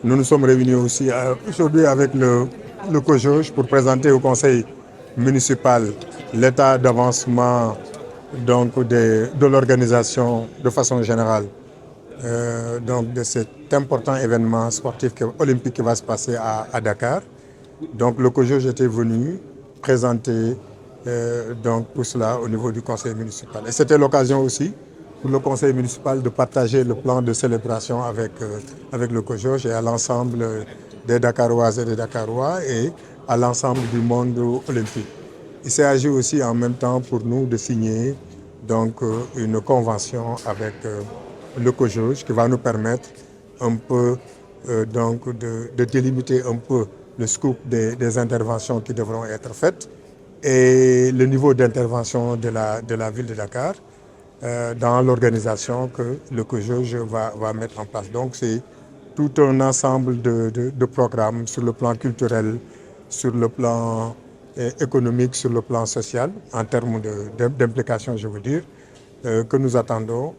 Nous nous sommes réunis aussi aujourd'hui avec le COJOJ pour présenter au conseil municipal l'état d'avancement de l'organisation de façon générale de cet important événement sportif olympique qui va se passer à Dakar. Donc le COJOJ était venu présenter tout cela au niveau du conseil municipal. Et c'était l'occasion aussi pour le conseil municipal de partager le plan de célébration avec le COJOJ et à l'ensemble des Dakaroises et des Dakarois et à l'ensemble du monde olympique. Il s'est agi aussi en même temps pour nous de signer une convention avec le COJOJ qui va nous permettre un peu de délimiter un peu le scoop des interventions qui devront être faites et le niveau d'intervention de la ville de Dakar dans l'organisation que le COJOJ va mettre en place. Donc c'est tout un ensemble de programmes sur le plan culturel, sur le plan économique, sur le plan social, en termes d'implication, je veux dire, que nous attendons.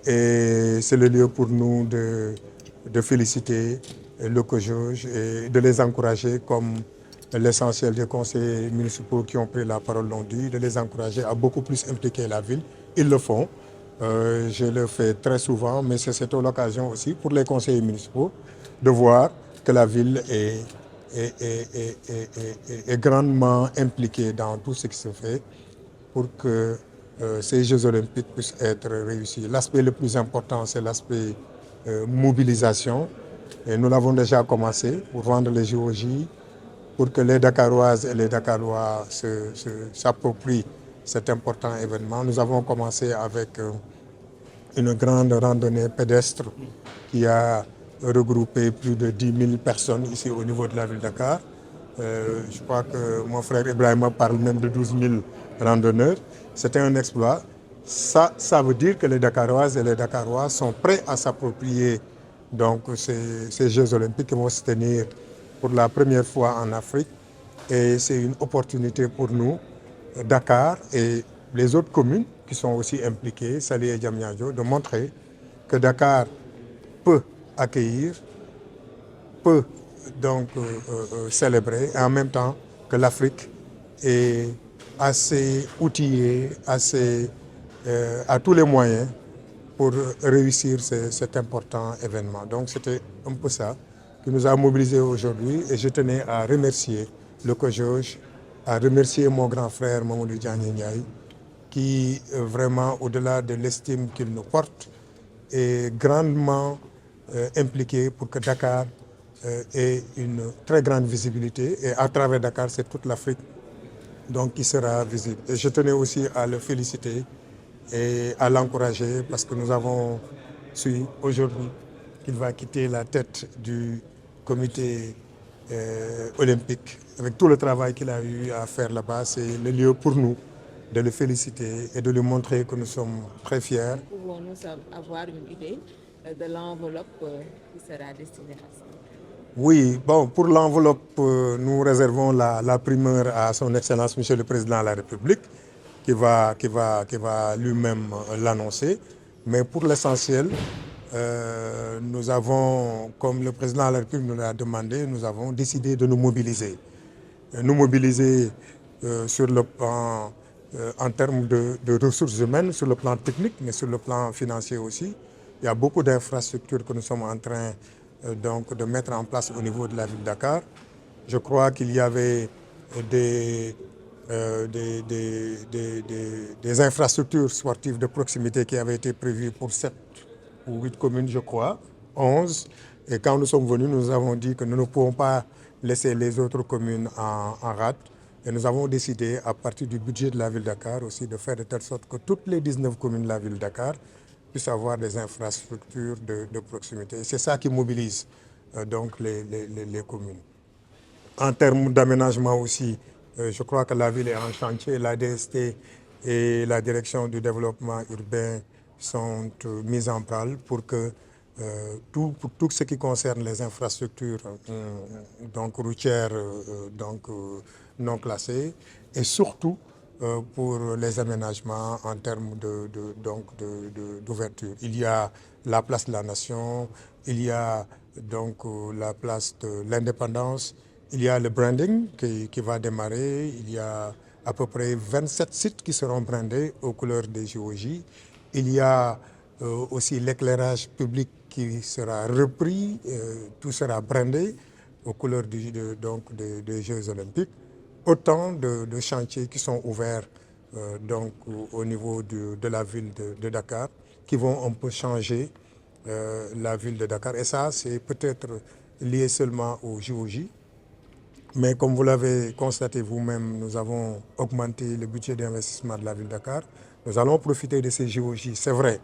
Et c'est le lieu pour nous de féliciter le COJOJ et de les encourager comme l'essentiel des conseillers municipaux qui ont pris la parole l'ont dit, de les encourager à beaucoup plus impliquer la ville. Ils le font. Je le fais très souvent, mais c'est l'occasion aussi pour les conseillers municipaux de voir que la ville est grandement impliquée dans tout ce qui se fait pour que ces Jeux olympiques puissent être réussis. L'aspect le plus important, c'est l'aspect mobilisation. Et nous l'avons déjà commencé pour rendre les JOJ, pour que les Dakaroises et les Dakarois s'approprient cet important événement. Nous avons commencé avec une grande randonnée pédestre qui a regroupé plus de 10 000 personnes ici au niveau de la ville de Dakar. Je crois que mon frère Ibrahima parle même de 12 000 randonneurs. C'était un exploit. Ça veut dire que les Dakaroises et les Dakarois sont prêts à s'approprier ces Jeux olympiques qui vont se tenir pour la première fois en Afrique. Et c'est une opportunité pour nous, Dakar et les autres communes qui sont aussi impliquées, Saly et Diamniadio, de montrer que Dakar peut accueillir, peut célébrer, et en même temps que l'Afrique est assez outillée, a tous les moyens pour réussir cet important événement. Donc c'était un peu ça qui nous a mobilisés aujourd'hui et je tenais à remercier le COJOJ, à remercier mon grand frère Mamadou Diagne Ndiaye qui vraiment au-delà de l'estime qu'il nous porte est grandement impliqué pour que Dakar ait une très grande visibilité et à travers Dakar c'est toute l'Afrique donc qui sera visible. Et je tenais aussi à le féliciter et à l'encourager parce que nous avons su aujourd'hui qu'il va quitter la tête du comité olympique. Avec tout le travail qu'il a eu à faire là-bas, c'est le lieu pour nous de le féliciter et de lui montrer que nous sommes très fiers. Pouvons-nous avoir une idée de l'enveloppe qui sera destinée à ça? Oui, bon, pour l'enveloppe, nous réservons la primeur à son Excellence, Monsieur le Président de la République, qui va lui-même l'annoncer. Mais pour l'essentiel, nous avons, comme le Président de la République nous l'a demandé, nous avons décidé de nous mobiliser. Nous mobiliser sur le plan, en termes de ressources humaines, sur le plan technique, mais sur le plan financier aussi. Il y a beaucoup d'infrastructures que nous sommes en train de mettre en place au niveau de la ville de Dakar. Je crois qu'il y avait des infrastructures sportives de proximité qui avaient été prévues pour 7 ou 8 communes, je crois, 11. Et quand nous sommes venus, nous avons dit que nous ne pouvons pas laisser les autres communes en rade. Et nous avons décidé, à partir du budget de la ville de Dakar aussi, de faire de telle sorte que toutes les 19 communes de la ville de Dakar puissent avoir des infrastructures de proximité. C'est ça qui mobilise les communes. En termes d'aménagement aussi, je crois que la ville est en chantier. La DST et la Direction du développement urbain sont mises en parole pour que pour tout ce qui concerne les infrastructures routières non classées et surtout pour les aménagements en termes d'ouverture. Il y a la place de la Nation, il y a donc la place de l'indépendance. Il y a le branding qui va démarrer. Il y a à peu près 27 sites qui seront brandés aux couleurs des JOJ. Il y a aussi l'éclairage public qui sera repris. Tout sera brandé aux couleurs des Jeux olympiques. Autant de chantiers qui sont ouverts donc au niveau de la ville de Dakar, qui vont un peu changer la ville de Dakar. Et ça, c'est peut-être lié seulement au JOJ. Mais comme vous l'avez constaté vous-même, nous avons augmenté le budget d'investissement de la ville de Dakar. Nous allons profiter de ces JOJ, c'est vrai,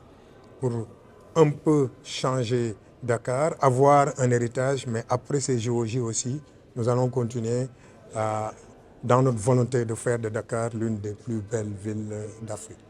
pour un peu changer Dakar, avoir un héritage, mais après ces JOJ aussi, nous allons continuer dans notre volonté de faire de Dakar l'une des plus belles villes d'Afrique.